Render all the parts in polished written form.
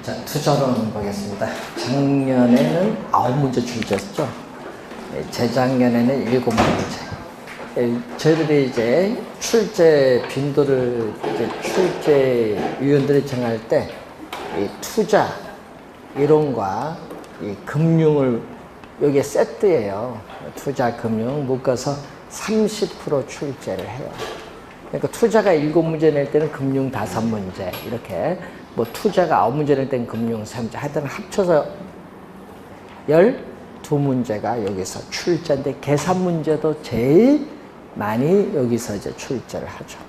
자, 투자론 보겠습니다. 작년에는 9문제 출제했죠. 재작년에는 7문제. 저희들이 이제 출제 빈도를 이제 출제위원들이 정할 때 이 투자 이론과 이 금융을 여기에 세트예요. 투자 금융 묶어서 30% 출제를 해요. 그러니까 투자가 7문제 낼 때는 금융 5문제 이렇게 뭐 투자가 9문제 낼 때는 금융 3문제 하여튼 합쳐서 12문제가 여기서 출제인데 계산 문제도 제일 많이 여기서 이제 출제를 하죠.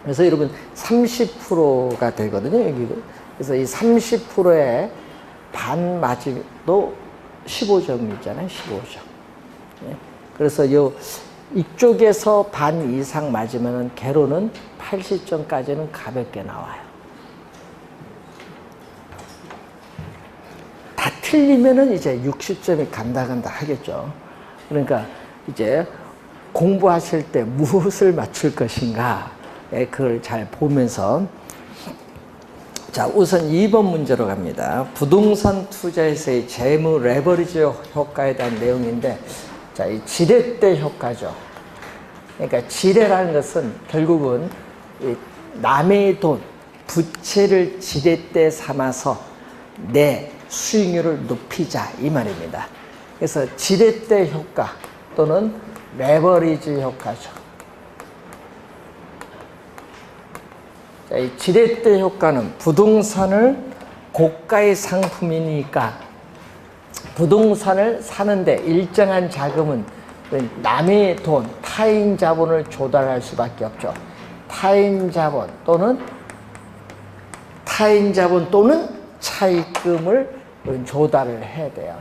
그래서 여러분 30%가 되거든요. 여기. 그래서 이 30%에 반 맞이도 15점이잖아요. 15점. 그래서 이쪽에서 반 이상 맞으면 개로는 80점까지는 가볍게 나와요. 다 틀리면은 이제 60점이 간다 하겠죠. 그러니까 이제 공부하실 때 무엇을 맞출 것인가, 그걸 잘 보면서. 자, 우선 2번 문제로 갑니다. 부동산 투자에서의 재무 레버리지 효과에 대한 내용인데, 자, 이 지렛대 효과죠. 그러니까 지뢰라는 것은 결국은 이 남의 돈, 부채를 지렛대 삼아서 내 수익률을 높이자 이 말입니다. 그래서 지렛대 효과 또는 레버리지 효과죠. 자, 이 지렛대 효과는 부동산을 고가의 상품이니까 부동산을 사는데 일정한 자금은 남의 돈, 타인 자본을 조달할 수밖에 없죠. 타인 자본 또는 차입금을 조달을 해야 돼요.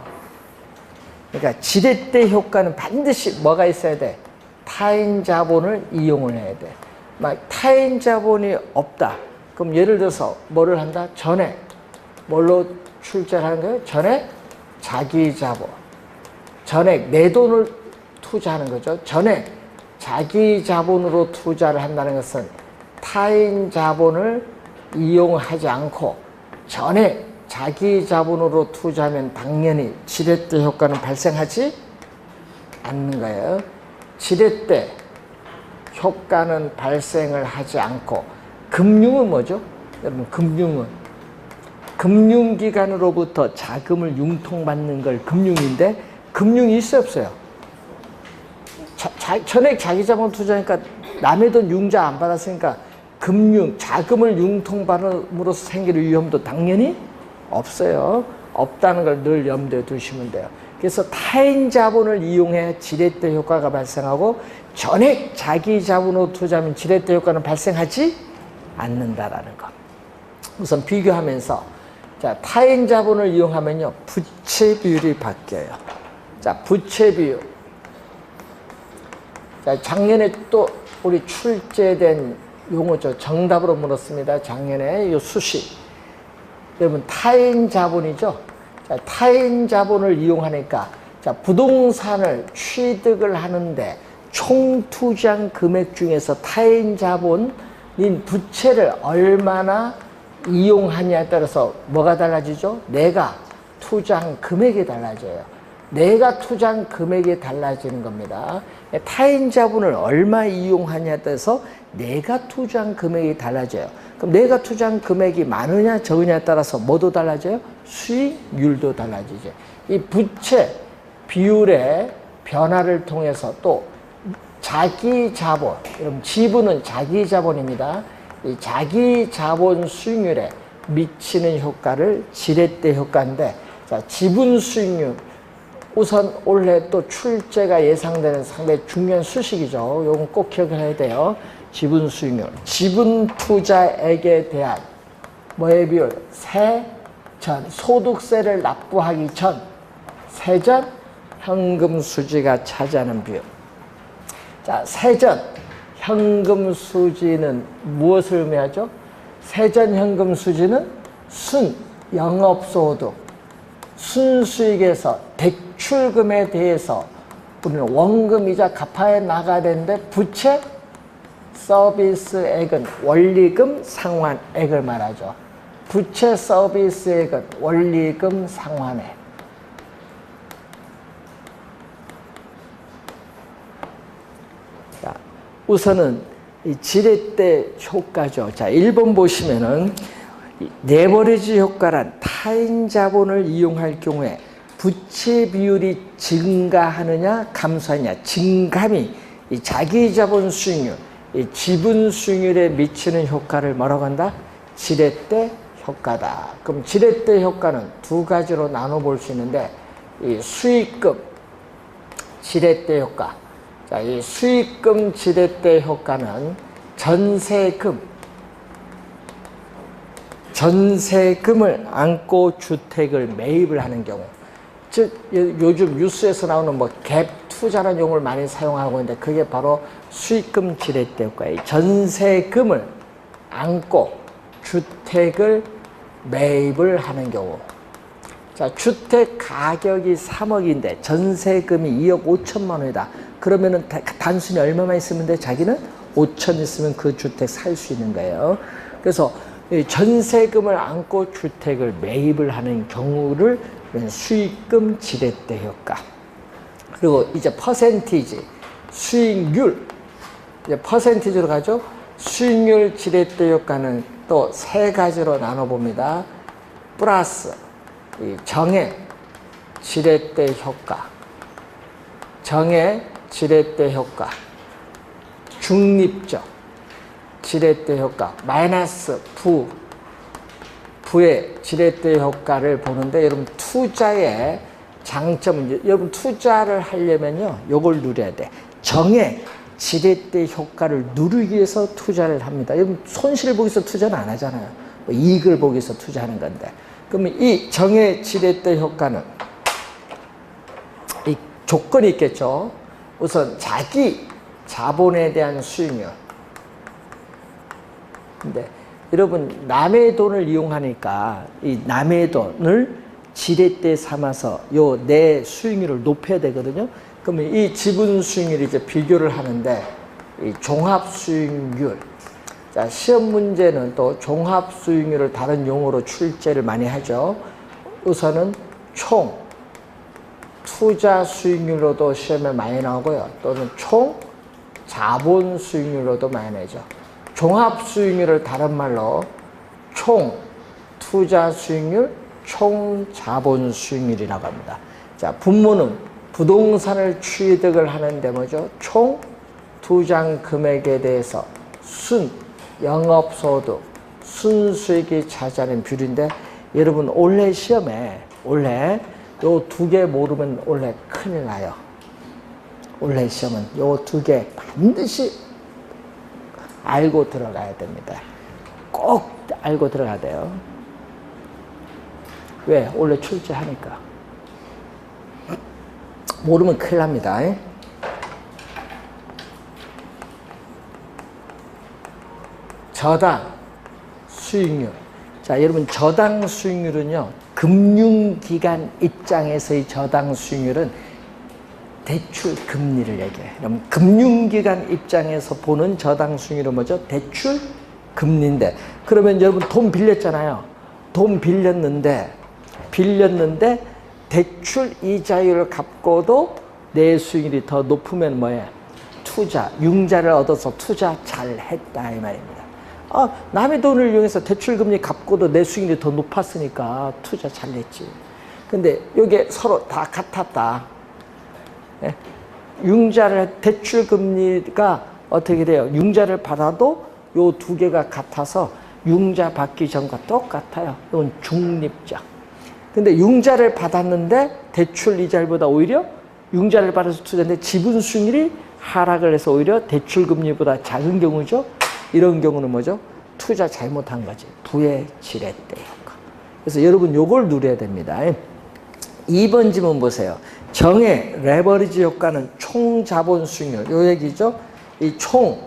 그러니까 지렛대 효과는 반드시 뭐가 있어야 돼? 타인 자본을 이용을 해야 돼. 막 타인 자본이 없다. 그럼 예를 들어서 뭐를 한다? 전액. 뭘로 출제를 하는 거예요? 전액 자기 자본. 전액 내 돈을 투자하는 거죠. 전액 자기 자본으로 투자를 한다는 것은 타인 자본을 이용하지 않고 전액 자기 자본으로 투자하면 당연히 지렛대 효과는 발생하지 않는 거예요. 지렛대 효과는 발생을 하지 않고, 금융은 뭐죠? 여러분, 금융은 금융기관으로부터 자금을 융통받는 걸 금융인데, 금융이 있어요, 없어요? 전액 자기 자본 투자니까 남의 돈 융자 안 받았으니까 자금을 융통받음으로써 생길 위험도 당연히 없어요. 없다는 걸 늘 염두에 두시면 돼요. 그래서 타인 자본을 이용해 지렛대 효과가 발생하고 전액 자기 자본으로 투자하면 지렛대 효과는 발생하지 않는다라는 것. 우선 비교하면서, 자, 타인 자본을 이용하면요, 부채 비율이 바뀌어요. 자, 부채 비율. 자, 작년에 또 우리 출제된 용어죠. 정답으로 물었습니다. 작년에 이 수식. 여러분, 타인 자본이죠. 자, 타인 자본을 이용하니까, 자, 부동산을 취득을 하는데 총 투자한 금액 중에서 타인 자본인 부채를 얼마나 이용하냐에 따라서 뭐가 달라지죠? 내가 투자한 금액이 달라져요. 내가 투자한 금액이 달라지는 겁니다. 타인 자본을 얼마 이용하냐에 따라서 내가 투자한 금액이 달라져요. 그럼 내가 투자한 금액이 많으냐 적으냐에 따라서 뭐도 달라져요? 수익률도 달라지죠. 이 부채 비율의 변화를 통해서 또 자기 자본, 여러분 지분은 자기 자본입니다. 이 자기 자본 수익률에 미치는 효과를 지렛대 효과인데, 자, 지분 수익률. 우선 올해 또 출제가 예상되는 상당히 중요한 수식이죠. 이건 꼭 기억해야 돼요. 지분 수익률. 지분 투자액에 대한 뭐의 비율? 소득세를 납부하기 전, 세전 현금 수지가 차지하는 비율. 자, 세전 현금 수지는 무엇을 의미하죠? 세전 현금 수지는 영업소득, 순수익에서 대출금에 대해서 우리는 원금이자 갚아야 나가야 되는데, 부채 서비스액은 원리금 상환액을 말하죠. 부채 서비스액은 원리금 상환액. 자, 우선은 이 지렛대 효과죠. 자, 1번 보시면은 레버리지 효과란 타인 자본을 이용할 경우에 부채 비율이 증가하느냐 감소하느냐, 증감이 이 자기 자본 수익률, 이 지분 수익률에 미치는 효과를 뭐라고 한다? 지렛대 효과다. 그럼 지렛대 효과는 두 가지로 나눠 볼 수 있는데, 이 수익금 지렛대 효과. 자, 이 수익금 지렛대 효과는 전세금을 안고 주택을 매입을 하는 경우, 즉 요즘 뉴스에서 나오는 뭐 갭 투자라는 용어를 많이 사용하고 있는데, 그게 바로 수익금 지렛대 효과예요. 전세금을 안고 주택을 매입을 하는 경우. 자, 주택 가격이 3억인데 전세금이 2억 5천만 원이다. 그러면은 단순히 얼마만 있으면 돼? 자기는 5천 있으면 그 주택 살 수 있는 거예요. 그래서 전세금을 안고 주택을 매입을 하는 경우를 수익금 지렛대 효과. 그리고 이제 퍼센티지, 수익률. 이제 퍼센티지로 가죠. 수익률 지렛대 효과는 또 세 가지로 나눠봅니다. 플러스 정액 지렛대 효과, 정액 지렛대 효과, 중립적 지렛대 효과, 마이너스 부의 지렛대 효과를 보는데, 여러분 투자의 장점은, 여러분 투자를 하려면요 요걸 누려야 돼. 정액 지렛대 효과를 누리기 위해서 투자를 합니다. 여러분 손실을 보기 위해서 투자는 안 하잖아요. 뭐 이익을 보기 위해서 투자하는 건데, 그러면 이 정액 지렛대 효과는 이 조건이 있겠죠. 우선 자기 자본에 대한 수익률. 근데 여러분 남의 돈을 이용하니까 이 남의 돈을 지렛대 삼아서 요 내 수익률을 높여야 되거든요. 그러면 이 지분 수익률이 이제 비교를 하는데, 이 종합 수익률. 자, 시험 문제는 또 종합 수익률을 다른 용어로 출제를 많이 하죠. 우선은 총 투자 수익률로도 시험에 많이 나오고요. 또는 총 자본 수익률로도 많이 나오죠. 종합 수익률을 다른 말로 총 투자 수익률, 총 자본 수익률이라고 합니다. 자, 분모는 부동산을 취득을 하는데 뭐죠? 총 투자 금액에 대해서 영업소득, 순수익이 차지하는 비율인데, 여러분 올해 시험에 요 두 개 모르면 올해 큰일 나요. 올해 시험은 요 두 개 반드시 알고 들어가야 됩니다. 꼭 알고 들어가야 돼요. 왜? 원래 출제하니까. 모르면 큰일 납니다. 저당 수익률. 자, 여러분 저당 수익률은요, 금융기관 입장에서의 저당 수익률은 대출 금리를 얘기해요. 그럼 금융기관 입장에서 보는 저당 수익률은 뭐죠? 대출 금리인데, 그러면 여러분 돈 빌렸잖아요. 돈 빌렸는데 대출 이자율을 갚고도 내 수익률이 더 높으면 뭐예요? 투자, 융자를 얻어서 투자 잘했다 이 말입니다. 남의 돈을 이용해서 대출금리 갚고도 내 수익률이 더 높았으니까 투자 잘했지. 근데 이게 서로 다 같았다. 예? 대출금리가 어떻게 돼요? 융자를 받아도 요 두 개가 같아서 융자 받기 전과 똑같아요. 이건 중립적. 근데 융자를 받았는데 대출 이자율보다 오히려 융자를 받아서 투자했는데 지분 수익률이 하락을 해서 오히려 대출금리보다 작은 경우죠. 이런 경우는 뭐죠? 투자 잘못한 거지. 부의 지렛대 효과. 그래서 여러분 요걸 누려야 됩니다. 2번 지문 보세요. 정의 레버리지 효과는 총 자본 수익률. 요 얘기죠. 이 총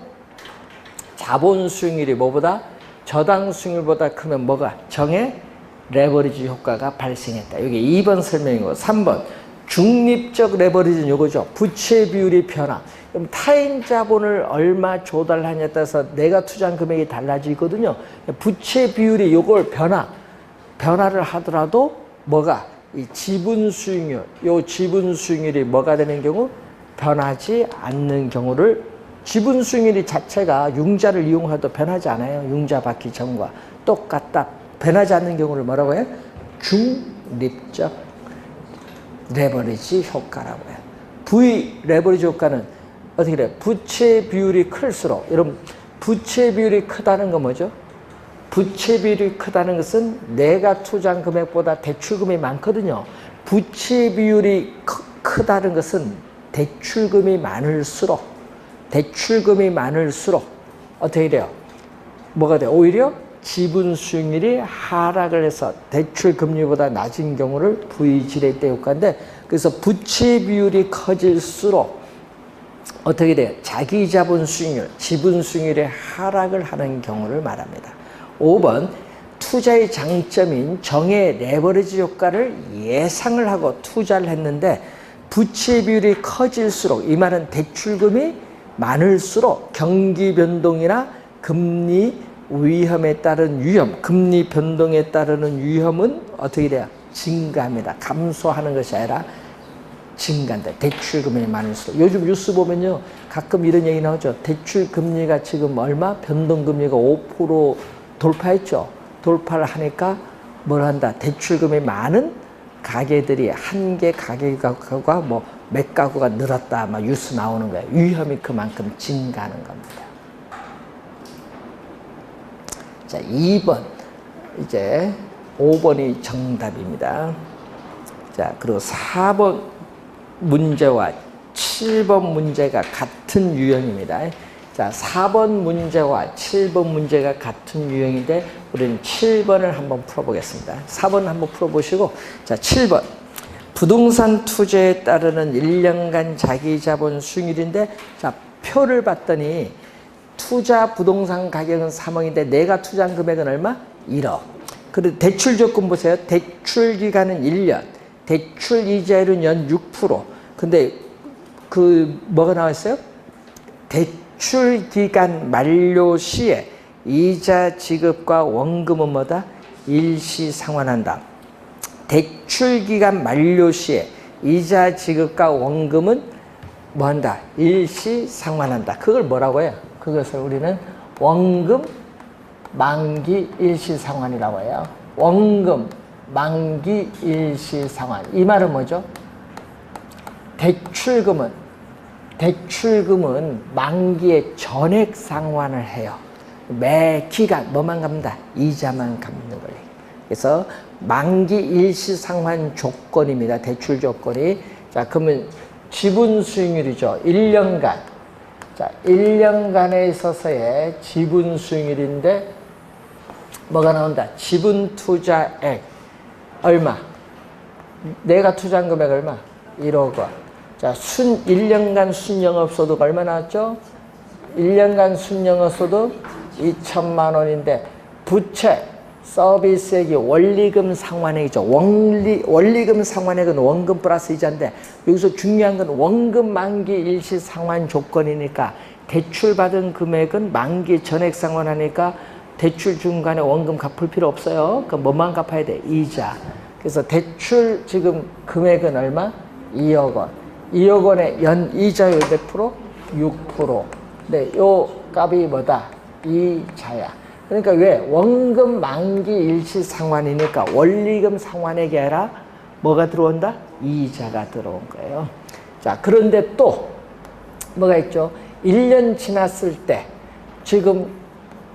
자본 수익률이 뭐보다? 저당 수익률보다 크면 뭐가? 정의 레버리지 효과가 발생했다. 여기 2번 설명이고, 3번 중립적 레버리지는 요거죠. 부채 비율이 변화. 그럼 타인 자본을 얼마 조달하냐에 따라서 내가 투자한 금액이 달라지거든요. 부채 비율이 요걸 변화를 하더라도 뭐가 이 지분 수익률, 요 지분 수익률이 뭐가 되는 경우 변하지 않는 경우를 지분 수익률이 자체가 융자를 이용해도 변하지 않아요. 융자 받기 전과 똑같다. 변하지 않는 경우를 뭐라고 해요? 중립적 레버리지 효과라고 해요. V 레버리지 효과는 어떻게 돼요? 부채 비율이 클수록, 여러분 부채 비율이 크다는 건 뭐죠? 부채 비율이 크다는 것은 내가 투자한 금액보다 대출금이 많거든요. 부채 비율이 크다는 것은 대출금이 많을수록 어떻게 돼요? 뭐가 돼요? 오히려 지분 수익률이 하락을 해서 대출 금리보다 낮은 경우를 V지렛대 효과인데, 그래서 부채 비율이 커질수록 어떻게 돼요? 자기 자본 수익률, 지분 수익률이 하락을 하는 경우를 말합니다. 5번, 투자의 장점인 정의 레버리지 효과를 예상을 하고 투자를 했는데 부채 비율이 커질수록, 이 말은 대출금이 많을수록 경기 변동이나 금리 위험에 따른 위험, 금리 변동에 따르는 위험은 어떻게 돼요? 증가합니다. 감소하는 것이 아니라 증가한다. 대출금이 많을수록. 요즘 뉴스 보면요, 가끔 이런 얘기 나오죠. 대출금리가 지금 얼마? 변동금리가 5% 돌파했죠. 돌파를 하니까 뭘 한다? 대출금이 많은 가게들이 한 개 가게가 뭐 몇 가구가 늘었다 막 뉴스 나오는 거예요. 위험이 그만큼 증가하는 겁니다. 자, 2번. 이제 5번이 정답입니다. 자, 그리고 4번 문제와 7번 문제가 같은 유형입니다. 자, 4번 문제와 7번 문제가 같은 유형인데 우리는 7번을 한번 풀어보겠습니다. 4번 한번 풀어보시고, 자, 7번. 부동산 투자에 따르는 1년간 자기 자본 수익률인데, 자, 표를 봤더니 투자 부동산 가격은 3억인데 내가 투자한 금액은 얼마? 1억. 그리고 대출 조건 보세요. 대출 기간은 1년. 대출 이자율은 연 6%. 근데 그 뭐가 나와 있어요? 대출 기간 만료 시에 이자 지급과 원금은 뭐다? 일시 상환한다. 대출 기간 만료 시에 이자 지급과 원금은 뭐 한다? 일시 상환한다. 그걸 뭐라고 해요? 그것을 우리는 원금 만기 일시 상환이라고 해요. 원금 만기 일시 상환. 이 말은 뭐죠? 대출금은 만기에 전액 상환을 해요. 매 기간 뭐만 갚는다? 이자만 갚는 거예요. 그래서 만기 일시 상환 조건입니다. 대출 조건이. 자, 그러면 지분 수익률이죠. 1년간. 자, 1년간에 있어서의 지분 수익률인데 뭐가 나온다? 지분 투자액 얼마? 내가 투자한 금액 얼마? 1억 원. 자, 1년간 순영업소득 얼마 나왔죠? 1년간 순영업소득 2천만 원인데 부채 서비스액이 원리금 상환액이죠. 원리금 상환액은 원금 플러스 이자인데 여기서 중요한 건 원금 만기 일시 상환 조건이니까 대출 받은 금액은 만기 전액 상환하니까 대출 중간에 원금 갚을 필요 없어요. 그럼 뭐만 갚아야 돼? 이자. 그래서 대출 지금 금액은 얼마? 2억 원. 2억 원의 연 이자율 몇 프로? 6%. 네, 요 값이 뭐다? 이자야. 그러니까 왜? 원금 만기 일시 상환이니까 원리금 상환액이 아니라 뭐가 들어온다? 이자가 들어온 거예요. 자, 그런데 또 뭐가 있죠? 1년 지났을 때 지금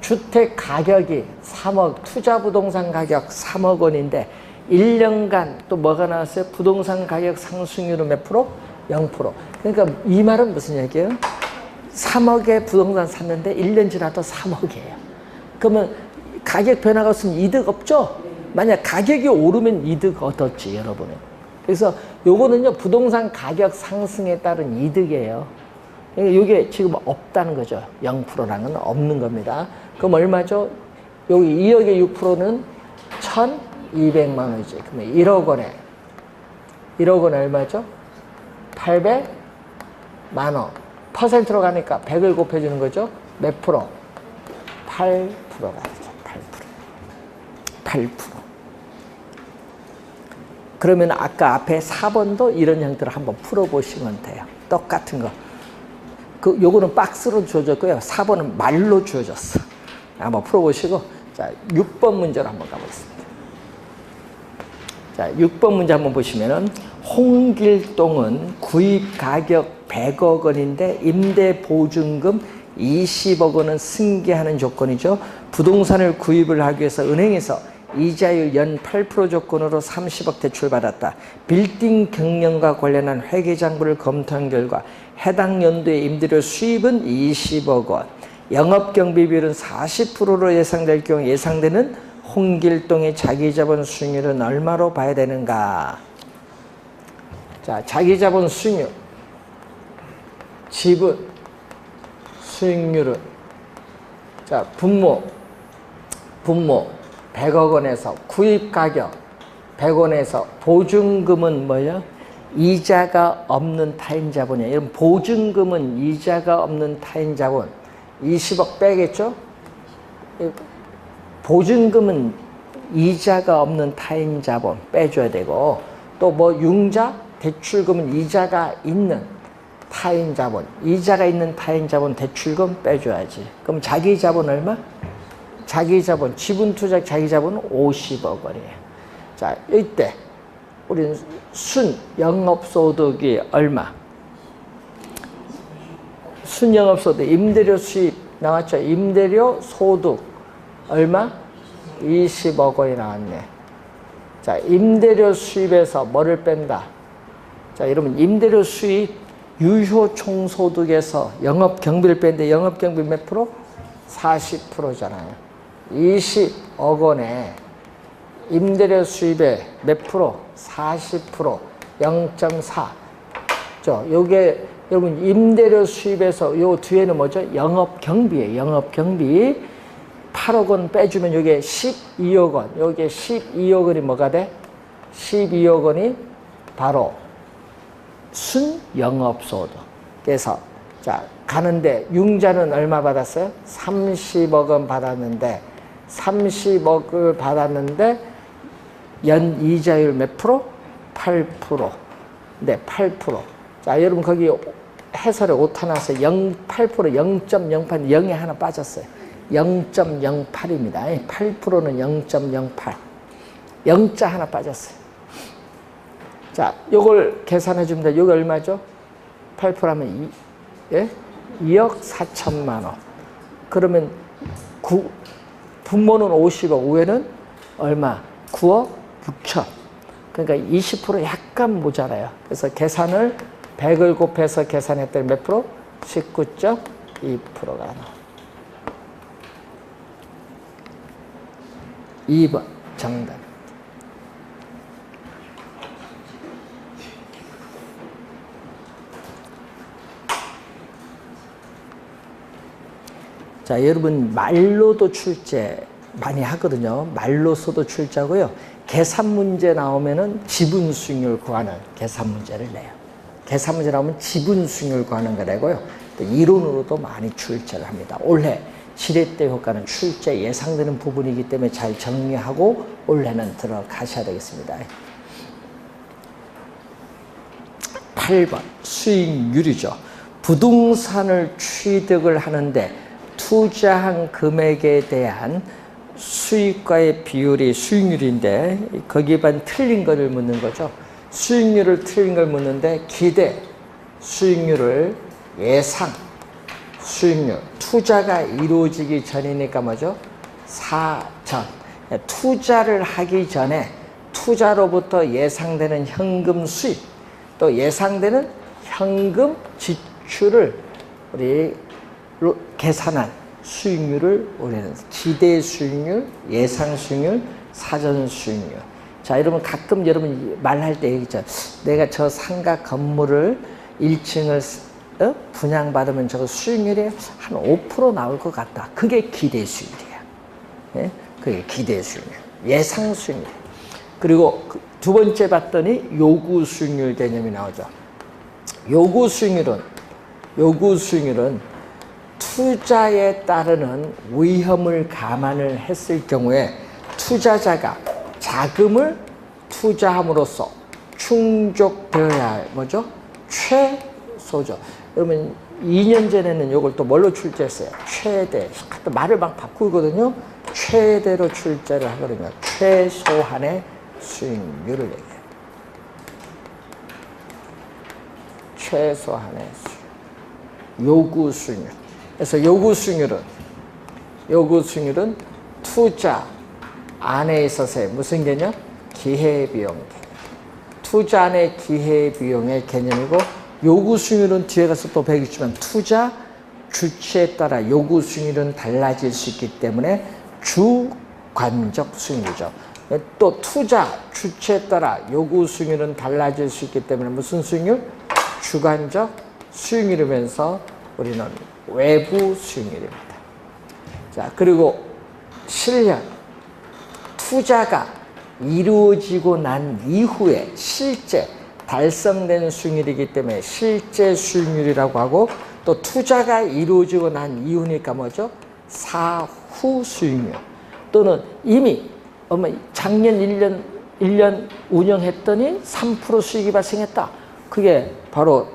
주택 가격이 3억, 투자 부동산 가격 3억 원인데 1년간 또 뭐가 나왔어요? 부동산 가격 상승률은 몇 프로? 0%. 그러니까 이 말은 무슨 얘기예요? 3억에 부동산 샀는데 1년 지나도 3억이에요. 그러면 가격 변화가 없으면 이득 없죠? 만약 가격이 오르면 이득 얻었지, 여러분은. 그래서 요거는요, 부동산 가격 상승에 따른 이득이에요. 그러니까 이게 지금 없다는 거죠. 0%라는 건 없는 겁니다. 그럼 얼마죠? 여기 2억의 6%는 1,200만 원이지. 그러면 1억 원에 1억 원 얼마죠? 800만 원. 퍼센트로 가니까 100을 곱해주는 거죠. 몇 프로? 8%가 되죠. 8%. 그러면 아까 앞에 4번도 이런 형태로 한번 풀어보시면 돼요. 똑같은 거. 요거는 박스로 주어졌고요. 4번은 말로 주어졌어. 한번 풀어보시고, 자, 6번 문제로 한번 가보겠습니다. 자, 6번 문제 한번 보시면은, 홍길동은 구입 가격 100억 원인데 임대 보증금 20억 원은 승계하는 조건이죠. 부동산을 구입을 하기 위해서 은행에서 이자율 연 8% 조건으로 30억 대출받았다. 빌딩 경영과 관련한 회계장부를 검토한 결과 해당 연도의 임대료 수입은 20억 원, 영업경비비율은 40%로 예상될 경우 예상되는 홍길동의 자기자본 수익률은 얼마로 봐야 되는가? 자, 자기자본 수익률, 지분, 수익률은, 자, 분모 100억 원에서 구입가격 100원에서 보증금은 뭐예요? 이자가 없는 타인자본이에요. 이런 보증금은 이자가 없는 타인자본 20억 빼겠죠? 보증금은 이자가 없는 타인자본 빼줘야 되고, 또 뭐 융자, 대출금은 이자가 있는 타인자본, 이자가 있는 타인자본 대출금 빼줘야지. 그럼 자기자본 얼마? 자기자본, 지분투자 자기자본은 50억 원이에요. 자, 이때 우리는 순영업소득이 얼마? 순영업소득, 임대료 수입 나왔죠? 임대료 소득 얼마? 20억 원이 나왔네. 자, 임대료 수입에서 뭐를 뺀다? 자, 여러분, 임대료 수입 유효 총소득에서 영업경비를 뺀데 영업경비 몇 프로? 40%잖아요. 20억 원에 임대료 수입의 몇 프로? 40%, 0.4. 요게 여러분 임대료 수입에서 요 뒤에는 뭐죠? 영업경비예요. 영업경비 8억 원 빼주면 요게 12억 원. 요게 12억 원이 뭐가 돼? 12억 원이 바로 순영업소득. 그래서 자, 가는데 융자는 얼마 받았어요? 30억 원 받았는데 30억을 받았는데 연 이자율 몇 프로? 8%. 네, 8%. 자, 여러분 거기 해설에 오타 나서 8%, 0.08, 0에 하나 빠졌어요. 0.08입니다. 8%는 0.08. 0자 하나 빠졌어요. 자, 요걸 계산해 줍니다. 요게 얼마죠? 8% 하면 2억 4천만 원. 그러면 분모는 50억, 우회는 얼마? 9억 6천. 그러니까 20% 약간 모자라요. 그래서 계산을 100을 곱해서 계산했더니 몇 프로? 19.2%가 나와요. 2번 정답. 자, 여러분 말로도 출제 많이 하거든요. 말로서도 출제하고요. 계산 문제 나오면은 지분 수익률 구하는 계산 문제를 내요. 계산 문제 나오면 지분 수익률 구하는 거 내고요. 또 이론으로도 많이 출제를 합니다. 올해 지렛대 효과는 출제 예상되는 부분이기 때문에 잘 정리하고 올해는 들어가셔야 되겠습니다. 8번 수익률이죠. 부동산을 취득을 하는데 투자한 금액에 대한 수익과의 비율이 수익률인데 거기에 반 틀린 거를 묻는 거죠. 수익률을 틀린 걸 묻는데 기대 수익률을 예상 수익률, 투자가 이루어지기 전이니까 뭐죠? 사전. 투자를 하기 전에 투자로부터 예상되는 현금 수입, 또 예상되는 현금 지출을 우리 계산한 수익률을 우리는 기대 수익률, 예상 수익률, 사전 수익률. 자, 여러분 가끔 여러분 말할 때 얘기죠. 내가 저 상가 건물을 1층을 분양받으면 저거 수익률이 한 5% 나올 것 같다. 그게 기대 수익률이야. 예? 그게 기대 수익률. 예상 수익률. 그리고 두 번째 봤더니 요구 수익률 개념이 나오죠. 요구 수익률은 요구 수익률은 투자에 따르는 위험을 감안을 했을 경우에 투자자가 자금을 투자함으로써 충족되어야 할 뭐죠? 최소죠. 그러면 2년 전에는 이걸 또 뭘로 출제했어요? 최대. 또 말을 막 바꾸거든요. 최대로 출제를 하거든요. 최소한의 수익률을 얘기해요. 최소한의 수익률. 요구 수익률. 그래서 요구 수익률은 투자 안에 있어서의 무슨 개념? 기회비용 개념. 투자 안에 기회비용의 개념이고, 요구 수익률은 뒤에 가서 또 배우겠지만 투자 주체에 따라 요구 수익률은 달라질 수 있기 때문에 주관적 수익률이죠. 또 투자 주체에 따라 요구 수익률은 달라질 수 있기 때문에 무슨 수익률? 주관적 수익률이면서 우리는 외부 수익률입니다. 자, 그리고 실현. 투자가 이루어지고 난 이후에 실제 달성된 수익률이기 때문에 실제 수익률이라고 하고, 또 투자가 이루어지고 난 이후니까 뭐죠? 사후 수익률. 또는 이미 작년 1년 운영했더니 3% 수익이 발생했다. 그게 바로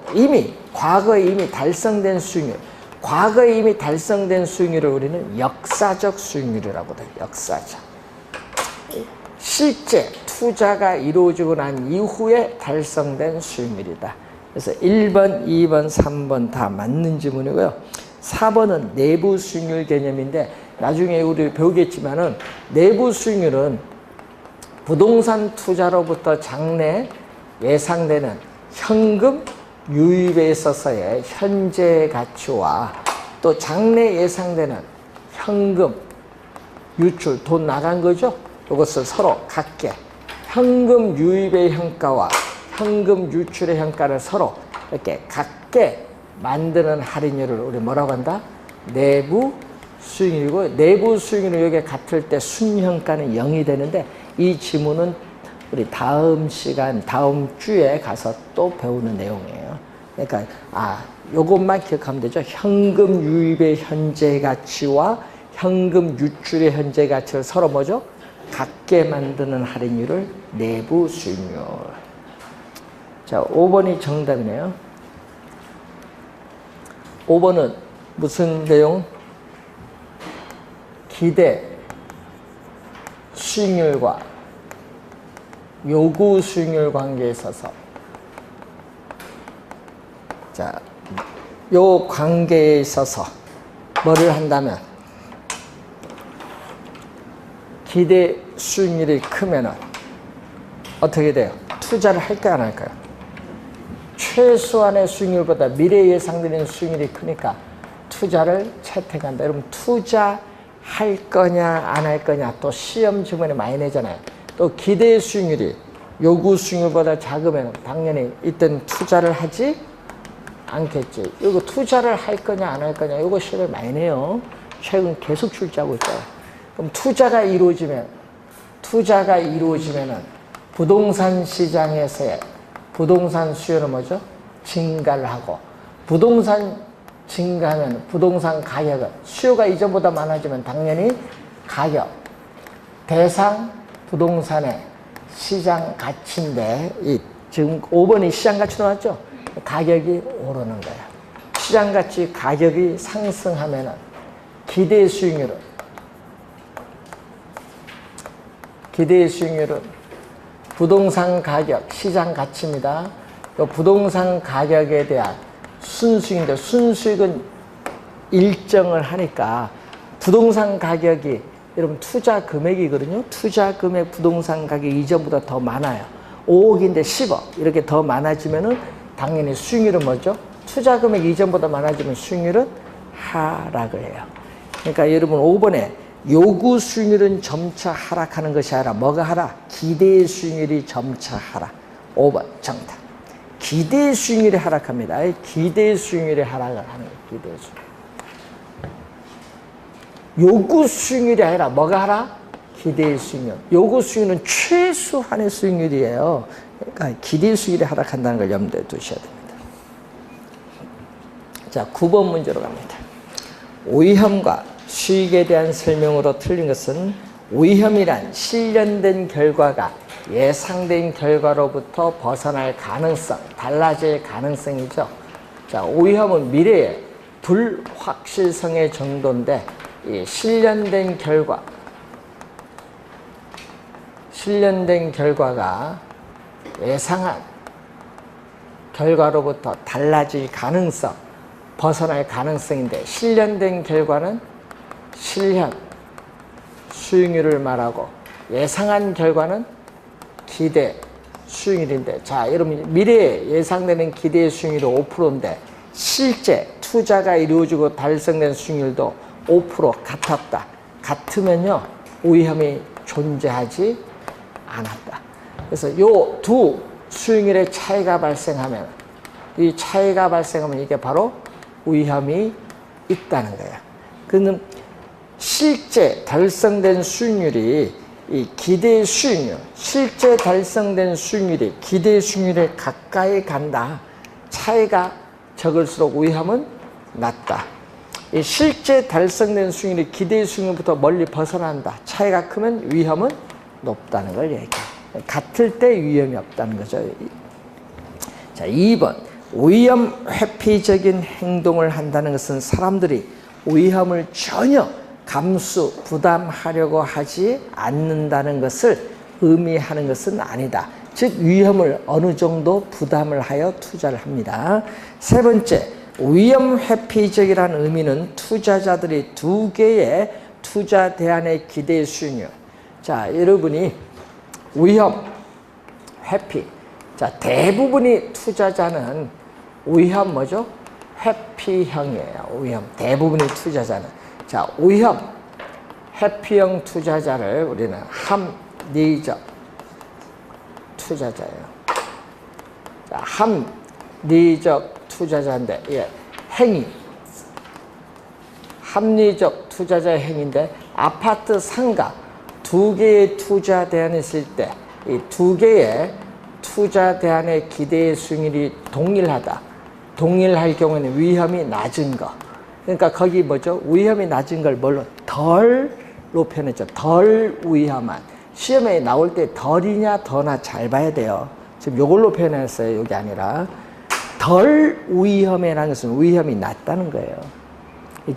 과거에 이미 달성된 수익률. 과거에 이미 달성된 수익률을 우리는 역사적 수익률이라고 해요. 역사적. 실제 투자가 이루어지고 난 이후에 달성된 수익률이다. 그래서 1번, 2번, 3번 다 맞는 지문이고요. 4번은 내부 수익률 개념인데 나중에 우리 배우겠지만은 내부 수익률은 부동산 투자로부터 장래 예상되는 현금 유입에 있어서의 현재 가치와 또 장래 예상되는 현금 유출, 돈 나간 거죠. 이것을 서로 각계 현금 유입의 현가와 현금 유출의 현가를 서로 이렇게 각계 만드는 할인율을 우리 뭐라고 한다? 내부 수익률이고, 내부 수익률이 여기 같을 때 순현가는 0이 되는데, 이 지문은 우리 다음 주에 가서 또 배우는 내용이에요. 그러니까 요것만 기억하면 되죠. 현금 유입의 현재 가치와 현금 유출의 현재 가치를 서로 뭐죠? 같게 만드는 할인율을 내부 수익률. 자, 5번이 정답이네요. 5번은 무슨 내용? 기대 수익률과 요구 수익률 관계에 있어서, 자, 요 관계에 있어서 뭐를 한다면, 기대 수익률이 크면은 어떻게 돼요? 투자를 할까요, 안 할까요? 최소한의 수익률보다 미래 예상되는 수익률이 크니까 투자를 채택한다. 여러분, 투자할 거냐 안 할 거냐 또 시험 지문에 많이 내잖아요. 또 기대 수익률이 요구 수익률보다 작으면 당연히 이때는 투자를 하지 않겠지. 이거 투자를 할 거냐 안 할 거냐 이거 시험에 많이 내요. 최근 계속 출제하고 있어요. 그럼 투자가 이루어지면은 부동산 시장에서의 부동산 수요는 뭐죠? 증가를 하고, 부동산 증가하면 부동산 가격은 수요가 이전보다 많아지면 당연히 가격, 대상 부동산의 시장 가치인데, 지금 5번이 시장 가치 나왔죠? 가격이 오르는 거야. 시장 가치 가격이 상승하면은 기대 수익률은 부동산 가격, 시장 가치입니다. 부동산 가격에 대한 순수익인데, 순수익은 일정을 하니까 부동산 가격이 여러분 투자 금액이거든요. 투자 금액 부동산 가격이 이전보다 더 많아요. 5억인데 10억 이렇게 더 많아지면은 당연히 수익률은 뭐죠? 투자 금액 이전보다 많아지면 수익률은 하락을 해요. 그러니까 여러분 5번에 요구 수익률은 점차 하락하는 것이 아니라 뭐가 하락? 기대 수익률이 점차 하락. 5번 정답. 기대 수익률이 하락합니다. 기대 수익률이 하락을 하는 거예요. 기대 수익률. 요구 수익률이 아니라 뭐가 하락? 기대 수익률. 요구 수익률은 최소한의 수익률이에요. 그러니까 기대 수익률이 하락한다는 걸 염두에 두셔야 됩니다. 자, 9번 문제로 갑니다. 오위험과 수익에 대한 설명으로 틀린 것은 오위험이란 실현된 결과가 예상된 결과로부터 벗어날 가능성, 달라질 가능성이죠. 자, 오위험은 미래의 불확실성의 정도인데 이 실현된 결과가 예상한 결과로부터 달라질 가능성, 벗어날 가능성인데 실현된 결과는 실현, 수익률을 말하고 예상한 결과는 기대, 수익률인데 자, 여러분 미래에 예상되는 기대 수익률이 5%인데 실제 투자가 이루어지고 달성된 수익률도 5% 같았다. 같으면요, 오위험이 존재하지 않았다. 그래서 요 두 수익률의 차이가 발생하면 이 차이가 발생하면 이게 바로 오위험이 있다는 거야. 그는 실제 달성된 수익률이 이 기대 수익률, 실제 달성된 수익률이 기대 수익률에 가까이 간다. 차이가 적을수록 위험은 낮다. 이 실제 달성된 수익률이 기대 수익률부터 멀리 벗어난다. 차이가 크면 위험은 높다는 걸 얘기해요. 같을 때 위험이 없다는 거죠. 자, 2번. 위험 회피적인 행동을 한다는 것은 사람들이 위험을 전혀 감수, 부담하려고 하지 않는다는 것을 의미하는 것은 아니다. 즉 위험을 어느 정도 부담을 하여 투자를 합니다. 세 번째, 위험 회피적이라는 의미는 투자자들이 두 개의 투자 대안의 기대 수익률. 자, 여러분이 위험 회피. 자, 대부분이 투자자는 위험 뭐죠? 회피형이에요. 위험. 대부분의 투자자는. 자, 위험 회피형 투자자를 우리는 합리적 투자자예요. 자, 합리적 투자자인데, 예, 행위. 합리적 투자자의 행위인데, 아파트 상가 두 개의 투자 대안이 있을 때, 이 두 개의 투자 대안의 기대 수익률이 동일하다. 동일할 경우에는 위험이 낮은 거. 그러니까 거기 뭐죠? 위험이 낮은 걸 뭘로? 덜로 표현했죠. 덜 위험한. 시험에 나올 때 덜이냐 더나 잘 봐야 돼요. 지금 이걸로 표현했어요. 여기 아니라. 덜 위험이라는 것은 위험이 낮다는 거예요. 이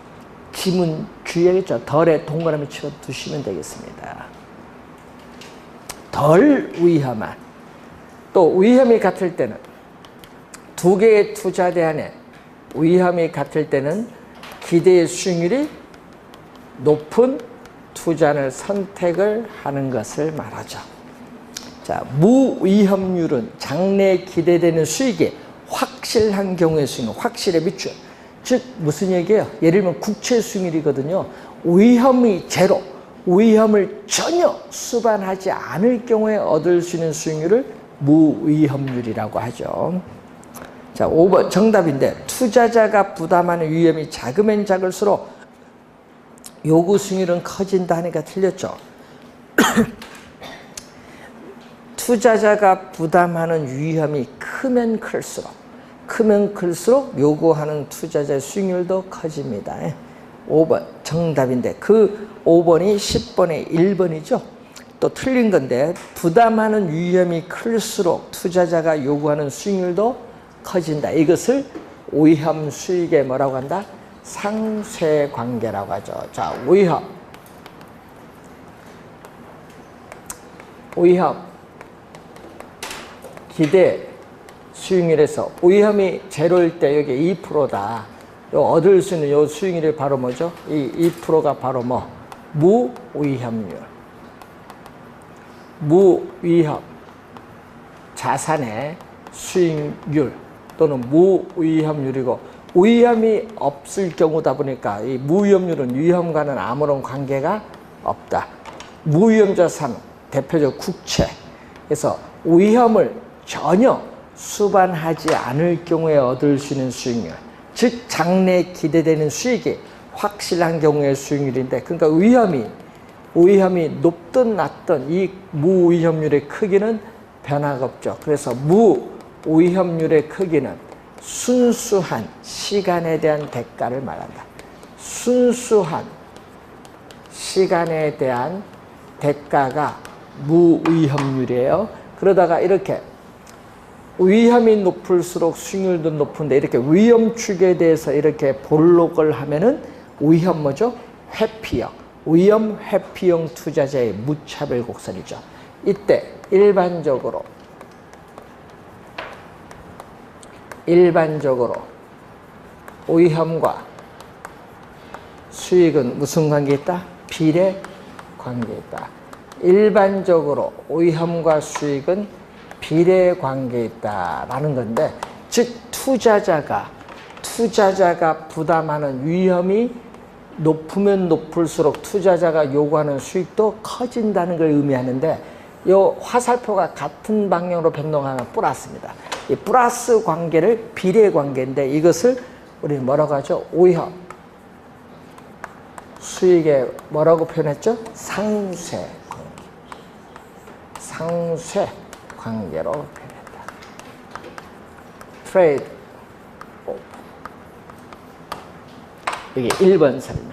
지문 주의하겠죠. 덜에 동그라미 치워 두시면 되겠습니다. 덜 위험한. 또 위험이 같을 때는 두 개의 투자 대안에 위험이 같을 때는 기대의 수익률이 높은 투자를 선택을 하는 것을 말하죠. 자, 무위험률은 장래에 기대되는 수익이 확실한 경우의 수익률, 확실에 비추어. 즉 무슨 얘기예요? 예를 들면 국채 수익률이거든요. 위험이 제로, 위험을 전혀 수반하지 않을 경우에 얻을 수 있는 수익률을 무위험률이라고 하죠. 자, 5번 정답인데 투자자가 부담하는 위험이 작으면 작을수록 요구 수익률은 커진다 하니까 틀렸죠. 투자자가 부담하는 위험이 크면 클수록 요구하는 투자자의 수익률도 커집니다. 5번 정답인데 그 5번이 10번의 1번이죠. 또 틀린 건데 부담하는 위험이 클수록 투자자가 요구하는 수익률도 커진다. 이것을 위험 수익에 뭐라고 한다? 상쇄 관계라고 하죠. 자, 위험 기대 수익률에서 위험이 제로일 때 여기 2%다. 요 얻을 수 있는 요 수익률이 바로 뭐죠? 이 2%가 바로 뭐? 무위험률. 무위험 자산의 수익률 또는 무위험률이고, 위험이 없을 경우다 보니까 이 무위험률은 위험과는 아무런 관계가 없다. 무위험 자산 대표적 국채. 그래서 위험을 전혀 수반하지 않을 경우에 얻을 수 있는 수익률, 즉 장래에 기대되는 수익이 확실한 경우의 수익률인데, 그러니까 위험이 높든 낮든 이 무위험률의 크기는 변화가 없죠. 그래서 무위험률의 크기는 순수한 시간에 대한 대가를 말한다. 순수한 시간에 대한 대가가 무위험률이에요. 그러다가 이렇게 위험이 높을수록 수익률도 높은데 이렇게 위험축에 대해서 이렇게 볼록을 하면은 위험 뭐죠? 회피형. 위험 회피형 투자자의 무차별 곡선이죠. 이때 일반적으로 위험과 수익은 무슨 관계 있다? 비례 관계 있다. 일반적으로 위험과 수익은 비례 관계 있다라는 건데, 즉 투자자가 부담하는 위험이 높으면 높을수록 투자자가 요구하는 수익도 커진다는 걸 의미하는데, 요 화살표가 같은 방향으로 변동하면 플러스입니다. 이 플러스 관계를 비례 관계인데, 이것을 우리는 뭐라고 하죠? 위험 수익에 뭐라고 표현했죠? 상쇄 관계로 표현했다. 트레이드 오프. 이게 1번 설명.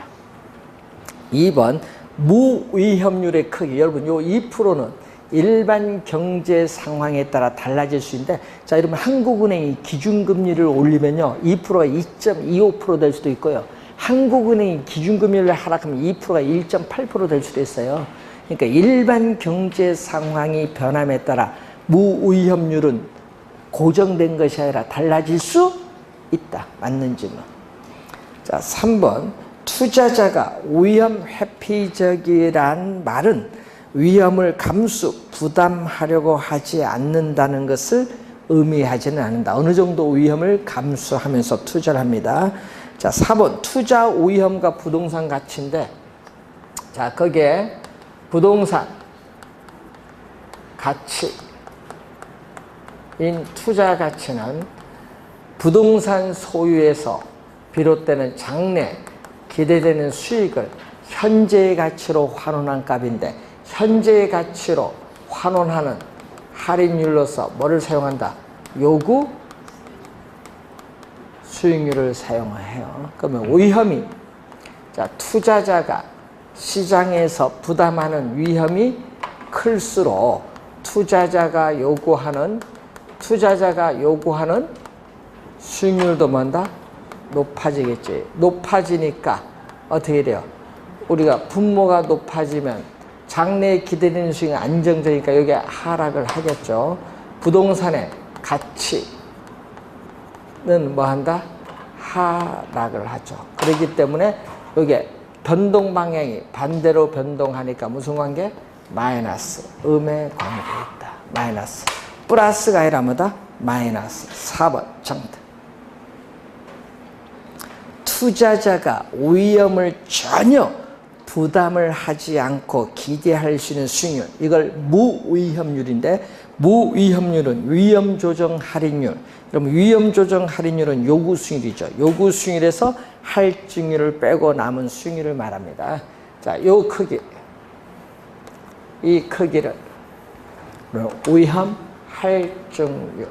2번 무위험률의 크기. 여러분 요 2%는 일반 경제 상황에 따라 달라질 수 있는데, 자, 여러분 한국은행이 기준금리를 올리면요 2%가 2.25% 될 수도 있고요, 한국은행이 기준금리를 하락하면 2%가 1.8% 될 수도 있어요. 그러니까 일반 경제 상황이 변함에 따라 무위험률은 고정된 것이 아니라 달라질 수 있다. 맞는지는. 자, 3번 투자자가 위험 회피적이란 말은 위험을 부담하려고 하지 않는다는 것을 의미하지는 않는다. 어느 정도 위험을 감수하면서 투자를 합니다. 자, 4번 투자 위험과 부동산 가치인데, 자, 거기에 부동산 가치인 투자 가치는 부동산 소유에서 비롯되는 장래 기대되는 수익을 현재의 가치로 환원한 값인데, 현재의 가치로 환원하는 할인율로서 뭐를 사용한다? 요구 수익률을 사용해요. 그러면 위험이, 자, 투자자가 시장에서 부담하는 위험이 클수록 투자자가 요구하는 수익률도 뭔다? 높아지겠지. 높아지니까 어떻게 돼요? 우리가 분모가 높아지면 장래에 기대되는 수익은 안정적이니까 여기 하락을 하겠죠. 부동산의 가치는 뭐 한다? 하락을 하죠. 그렇기 때문에 여기 변동 방향이 반대로 변동하니까 무슨 관계? 마이너스. 음의 관계가 있다. 마이너스. 플러스가 아니라 뭐다? 마이너스. 4번 정답. 투자자가 위험을 전혀 부담을 하지 않고 기대할 수 있는 수익률, 이걸 무위험률인데, 무위험률은 위험 조정 할인율. 그럼 위험 조정 할인율은 요구 수익률이죠. 요구 수익률에서 할증률을 빼고 남은 수익률을 말합니다. 자, 요 크기, 이 크기를 위험 할증률,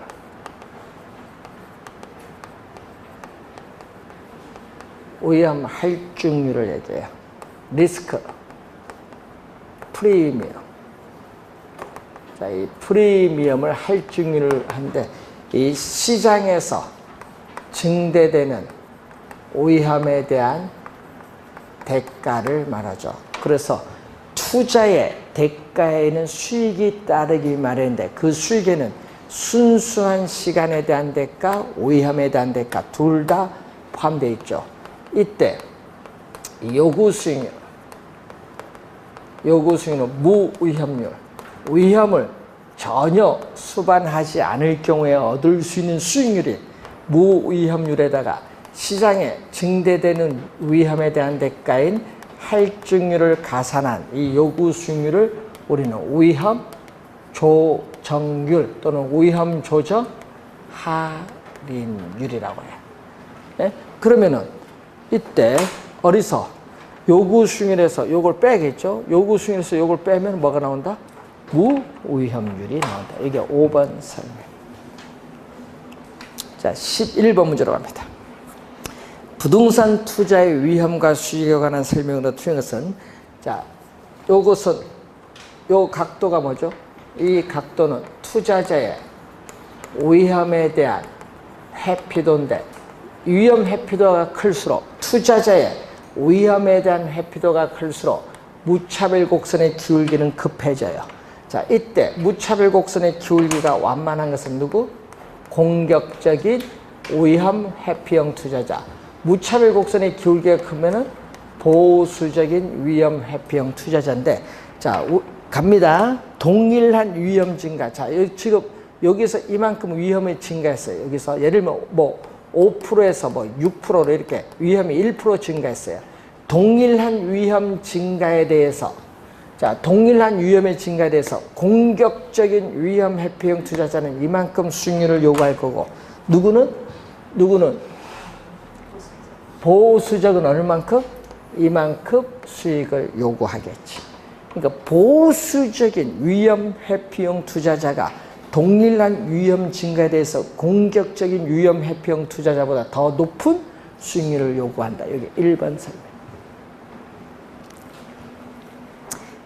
위험 할증률을 얘기해요. 리스크 프리미엄. 자, 이 프리미엄을 할증률을 하는데, 이 시장에서 증대되는 위험에 대한 대가를 말하죠. 그래서 투자의 대가에는 수익이 따르기 마련인데, 그 수익에는 순수한 시간에 대한 대가, 위험에 대한 대가 둘 다 포함되어 있죠. 이때 요구 수익률, 요구수익률은 무위험률, 위험을 전혀 수반하지 않을 경우에 얻을 수 있는 수익률이 무위험률에다가 시장에 증대되는 위험에 대한 대가인 할증률을 가산한 이 요구 수익률을 우리는 위험 조정률 또는 위험 조정 할인율이라고 해요. 네? 그러면은 이때 어디서 요구 수익률에서 요걸 빼겠죠. 요구 수익률에서 요걸 빼면 뭐가 나온다? 무위험률이 나온다. 이게 5번 설명. 자, 11번 문제로 갑니다. 부동산 투자의 위험과 수익에 관한 설명으로 틀린 것은, 자, 요것은, 요 각도가 뭐죠? 이 각도는 투자자의 위험에 대한 회피도인데, 위험 회피도가 클수록, 투자자의 위험에 대한 회피도가 클수록 무차별 곡선의 기울기는 급해져요. 자, 이때 무차별 곡선의 기울기가 완만한 것은 누구? 공격적인 위험 회피형 투자자. 무차별 곡선의 기울기가 크면은 보수적인 위험 회피형 투자자인데, 자, 갑니다. 동일한 위험 증가. 자, 지금 여기서 이만큼 위험이 증가했어요. 여기서 예를 들면 뭐 5%에서 뭐 6%로 이렇게 위험이 1% 증가했어요. 동일한 위험 증가에 대해서, 자, 동일한 위험의 증가에 대해서 공격적인 위험 회피형 투자자는 이만큼 수익률을 요구할 거고, 누구는 보수적은 얼만큼? 이만큼 수익을 요구하겠지. 그러니까 보수적인 위험 회피형 투자자가 동일한 위험 증가에 대해서 공격적인 위험 회피형 투자자보다 더 높은 수익률을 요구한다. 여기 1번 설명.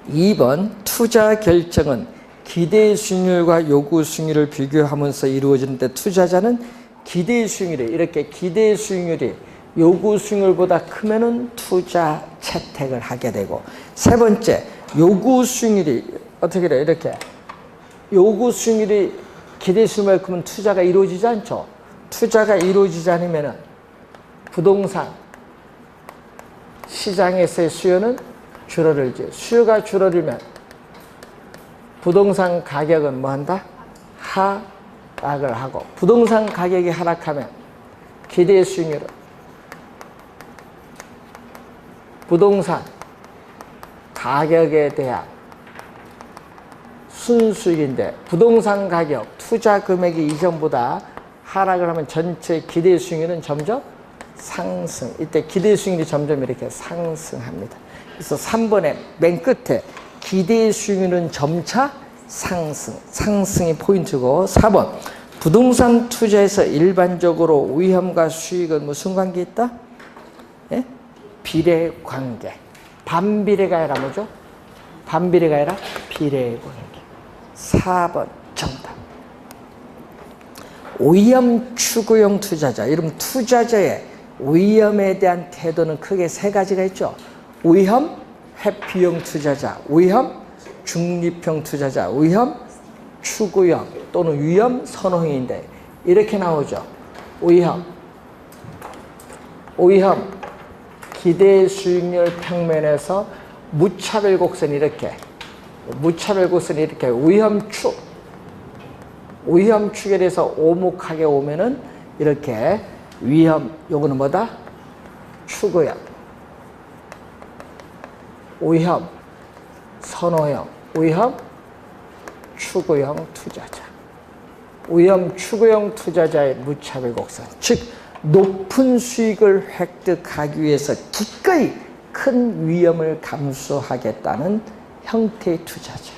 2번, 투자 결정은 기대 수익률과 요구 수익률을 비교하면서 이루어지는데, 투자자는 기대 수익률이, 이렇게 기대 수익률이 요구 수익률보다 크면은 투자 채택을 하게 되고, 세 번째, 요구 수익률이 어떻게 돼요? 이렇게 요구 수익률이 기대 수익률보다 크면 투자가 이루어지지 않죠. 투자가 이루어지지 않으면은 부동산 시장에서의 수요는 줄어들지. 수요가 줄어들면 부동산 가격은 뭐 한다? 하락을 하고, 부동산 가격이 하락하면 기대 수익률은 부동산 가격에 대한 순수익인데, 부동산 가격, 투자 금액이 이전보다 하락을 하면 전체 기대 수익률은 점점 상승. 이때 기대 수익률이 점점 이렇게 상승합니다. 그래서 3번에 맨 끝에 기대 수익률은 점차 상승, 상승이 포인트고, 4번 부동산 투자에서 일반적으로 위험과 수익은 무슨 관계 있다? 예? 비례 관계. 반비례가 아니라 뭐죠? 반비례가 아니라 비례 관계. 4번 정답. 위험 추구형 투자자. 이러면 투자자의 위험에 대한 태도는 크게 세 가지가 있죠. 위험 회피형 투자자, 위험 중립형 투자자, 위험 추구형 또는 위험 선호형인데, 이렇게 나오죠. 위험 기대 수익률 평면에서 무차별 곡선이 이렇게, 무차별 곡선이 이렇게 위험축에 대해서 오목하게 오면은 이렇게 위험, 요거는 뭐다? 추구형, 위험 선호형, 위험 추구형 투자자. 위험 추구형 투자자의 무차별 곡선, 즉 높은 수익을 획득하기 위해서 기꺼이 큰 위험을 감수하겠다는 형태의 투자자.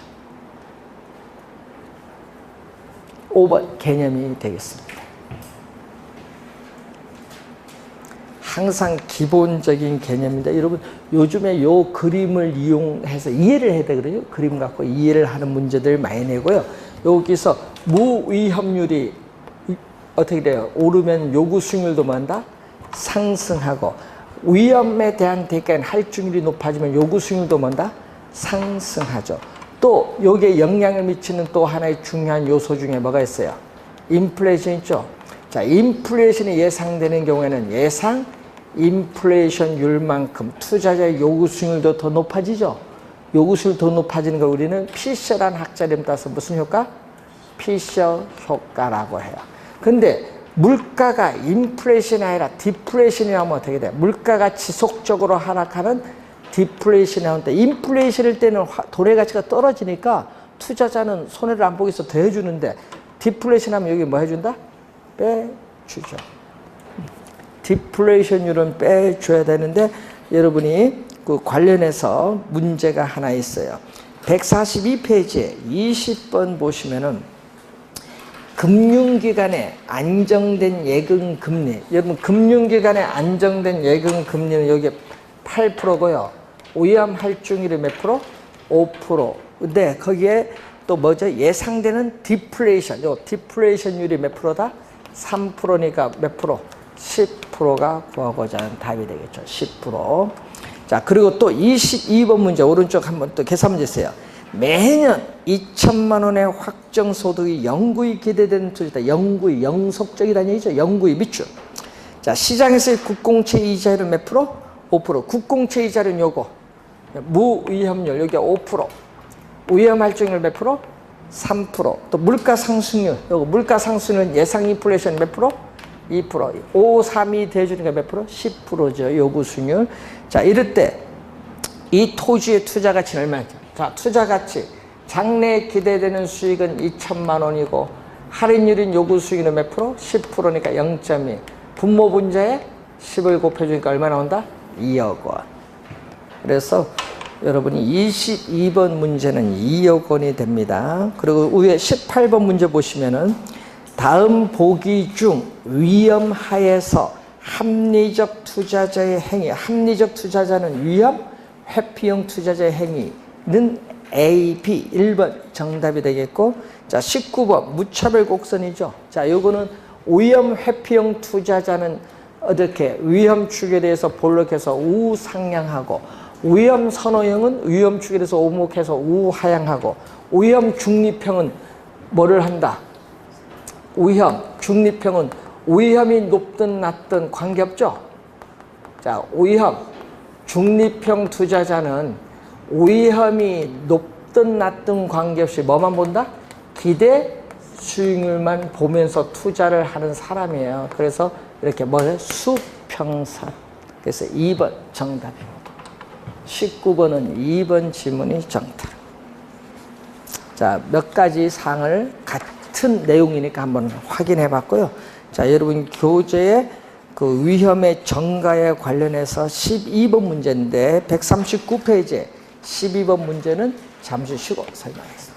5번 개념이 되겠습니다. 항상 기본적인 개념입니다. 여러분, 요즘에 요 그림을 이용해서 이해를 해야 되거든요. 그림 갖고 이해를 하는 문제들 많이 내고요. 여기서 무위험률이 어떻게 돼요? 오르면 요구 수익률도 뭐한다? 상승하고, 위험에 대한 대가인 할증률이 높아지면 요구 수익률도 뭐한다? 상승하죠. 또 여기에 영향을 미치는 또 하나의 중요한 요소 중에 뭐가 있어요? 인플레이션 있죠. 자, 인플레이션이 예상되는 경우에는 예상 인플레이션율만큼 투자자의 요구 수익률도 더 높아지죠. 요구 수익률 더 높아지는 걸 우리는 피셔라는 학자 이름 따서 무슨 효과? 피셔 효과라고 해요. 근데 물가가 인플레이션이 아니라 디플레이션이 나오면 어떻게 돼? 물가가 지속적으로 하락하는 디플레이션이 나오는데, 인플레이션일 때는 돈의 가치가 떨어지니까 투자자는 손해를 안 보겠어 더 해주는데, 디플레이션 하면 여기 뭐 해준다? 빼주죠. 디플레이션율은 빼줘야 되는데, 여러분이 그 관련해서 문제가 하나 있어요. 142페이지에 20번 보시면은 금융기관의 안정된 예금 금리. 여러분, 금융기관의 안정된 예금 금리는 여기 8%고요. 위험 할증률이 몇 프로? 5%. 근데 거기에 또 뭐죠? 예상되는 디플레이션. 요 디플레이션율이 몇 프로다? 3%니까 몇 프로? 10%가 구하고자 하는 답이 되겠죠. 10%. 자, 그리고 또 22번 문제 오른쪽 한번 또 계산 문제 있어요. 매년 2천만 원의 확정 소득이 영구히 기대되는 투자다. 영구히, 영속적이라는 얘기죠. 영구히 밑줄. 자, 시장에서의 국공채 이자율은 몇 프로? 5%. 국공채 이자율은 요거. 무위험률 여기 5%. 위험 할증률 몇 프로? 3%. 또 물가 상승률. 요거 물가 상승률은 예상 인플레이션 몇 프로? 2%. 5, 3이 대주니까 몇 프로? 10%죠. 요구 수익률. 자, 이럴 때 이 토지의 투자 가치는 얼마죠? 자, 투자 가치. 장래에 기대되는 수익은 2천만 원이고 할인율인 요구 수익은 몇 프로? 10%니까 0.2. 분모 분자에 10을 곱해주니까 얼마 나온다? 2억 원. 그래서 여러분이 22번 문제는 2억 원이 됩니다. 그리고 위에 18번 문제 보시면은 다음 보기 중 위험하에서 합리적 투자자의 행위, 합리적 투자자는 위험, 회피형 투자자의 행위는 A, B, 1번 정답이 되겠고, 자, 19번 무차별 곡선이죠. 자, 요거는 위험, 회피형 투자자는 어떻게 위험 축에 대해서 볼록해서 우상향하고, 위험 선호형은 위험 축에 대해서 오목해서 우하향하고, 위험 중립형은 뭐를 한다? 위험, 중립형은 위험이 높든 낮든 관계없죠. 자, 위험, 중립형 투자자는 위험이 높든 낮든 관계없이 뭐만 본다? 기대 수익률만 보면서 투자를 하는 사람이에요. 그래서 이렇게 뭐예요? 수평선. 그래서 2번 정답입니다. 19번은 2번 지문이 정답. 자, 몇 가지 사항을 같은 내용이니까 한번 확인해 봤고요. 자, 여러분 교재의 그 위험의 정가에 관련해서 12번 문제인데 139페이지에 12번 문제는 잠시 쉬고 설명하겠습니다.